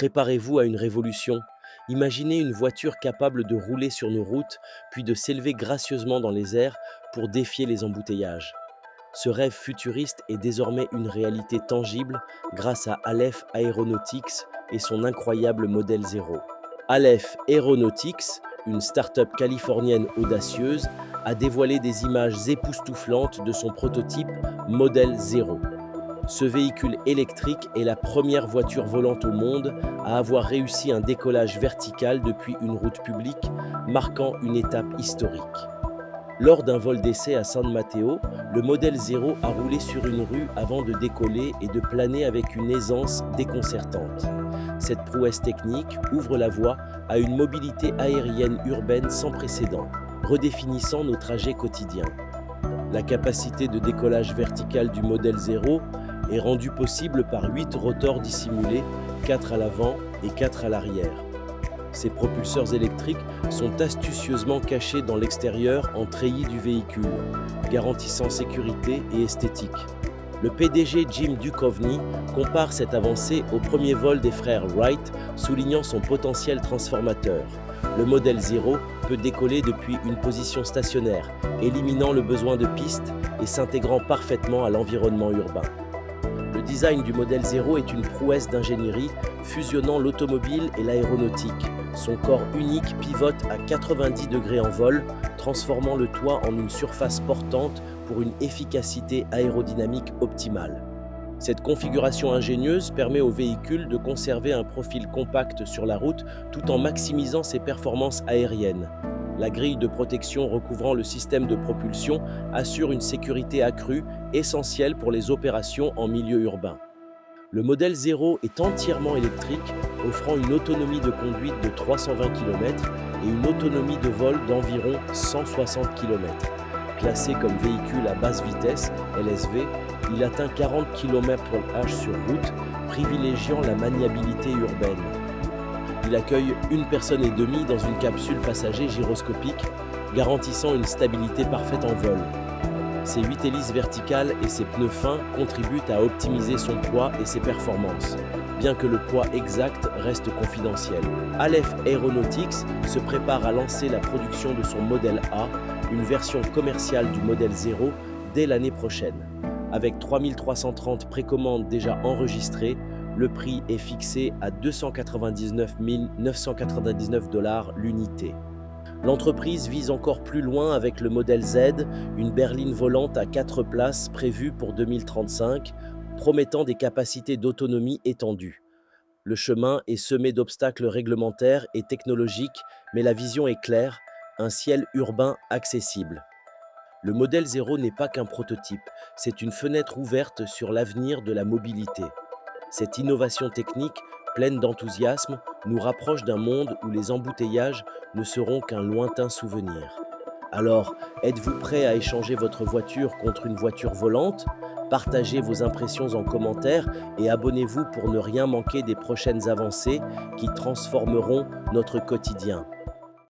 Préparez-vous à une révolution. Imaginez une voiture capable de rouler sur nos routes, puis de s'élever gracieusement dans les airs pour défier les embouteillages. Ce rêve futuriste est désormais une réalité tangible grâce à Aleph Aeronautics et son incroyable modèle zéro. Aleph Aeronautics, une start-up californienne audacieuse, a dévoilé des images époustouflantes de son prototype Modèle Zéro. Ce véhicule électrique est la première voiture volante au monde à avoir réussi un décollage vertical depuis une route publique, marquant une étape historique. Lors d'un vol d'essai à San Mateo, le modèle Zéro a roulé sur une rue avant de décoller et de planer avec une aisance déconcertante. Cette prouesse technique ouvre la voie à une mobilité aérienne urbaine sans précédent, redéfinissant nos trajets quotidiens. La capacité de décollage vertical du modèle Zéro est rendue possible par 8 rotors dissimulés, 4 à l'avant et 4 à l'arrière. Ces propulseurs électriques sont astucieusement cachés dans l'extérieur en treillis du véhicule, garantissant sécurité et esthétique. Le PDG Jim Duchovny compare cette avancée au premier vol des frères Wright, soulignant son potentiel transformateur. Le modèle Zéro peut décoller depuis une position stationnaire, éliminant le besoin de pistes et s'intégrant parfaitement à l'environnement urbain. Le design du modèle Zéro est une prouesse d'ingénierie fusionnant l'automobile et l'aéronautique. Son corps unique pivote à 90 degrés en vol, transformant le toit en une surface portante pour une efficacité aérodynamique optimale. Cette configuration ingénieuse permet au véhicule de conserver un profil compact sur la route tout en maximisant ses performances aériennes. La grille de protection recouvrant le système de propulsion assure une sécurité accrue, essentielle pour les opérations en milieu urbain. Le modèle Zéro est entièrement électrique, offrant une autonomie de conduite de 320 km et une autonomie de vol d'environ 160 km. Classé comme véhicule à basse vitesse, LSV, il atteint 40 km/h sur route, privilégiant la maniabilité urbaine. Il accueille une personne et demie dans une capsule passager gyroscopique, garantissant une stabilité parfaite en vol. Ses 8 hélices verticales et ses pneus fins contribuent à optimiser son poids et ses performances, bien que le poids exact reste confidentiel. Aleph Aeronautics se prépare à lancer la production de son modèle A, une version commerciale du modèle Zéro, dès l'année prochaine. Avec 3330 précommandes déjà enregistrées, le prix est fixé à 299 999 $ l'unité. L'entreprise vise encore plus loin avec le modèle Z, une berline volante à 4 places prévue pour 2035, promettant des capacités d'autonomie étendues. Le chemin est semé d'obstacles réglementaires et technologiques, mais la vision est claire, un ciel urbain accessible. Le modèle Zéro n'est pas qu'un prototype, c'est une fenêtre ouverte sur l'avenir de la mobilité. Cette innovation technique, pleine d'enthousiasme, nous rapproche d'un monde où les embouteillages ne seront qu'un lointain souvenir. Alors, êtes-vous prêt à échanger votre voiture contre une voiture volante? Partagez vos impressions en commentaire et abonnez-vous pour ne rien manquer des prochaines avancées qui transformeront notre quotidien.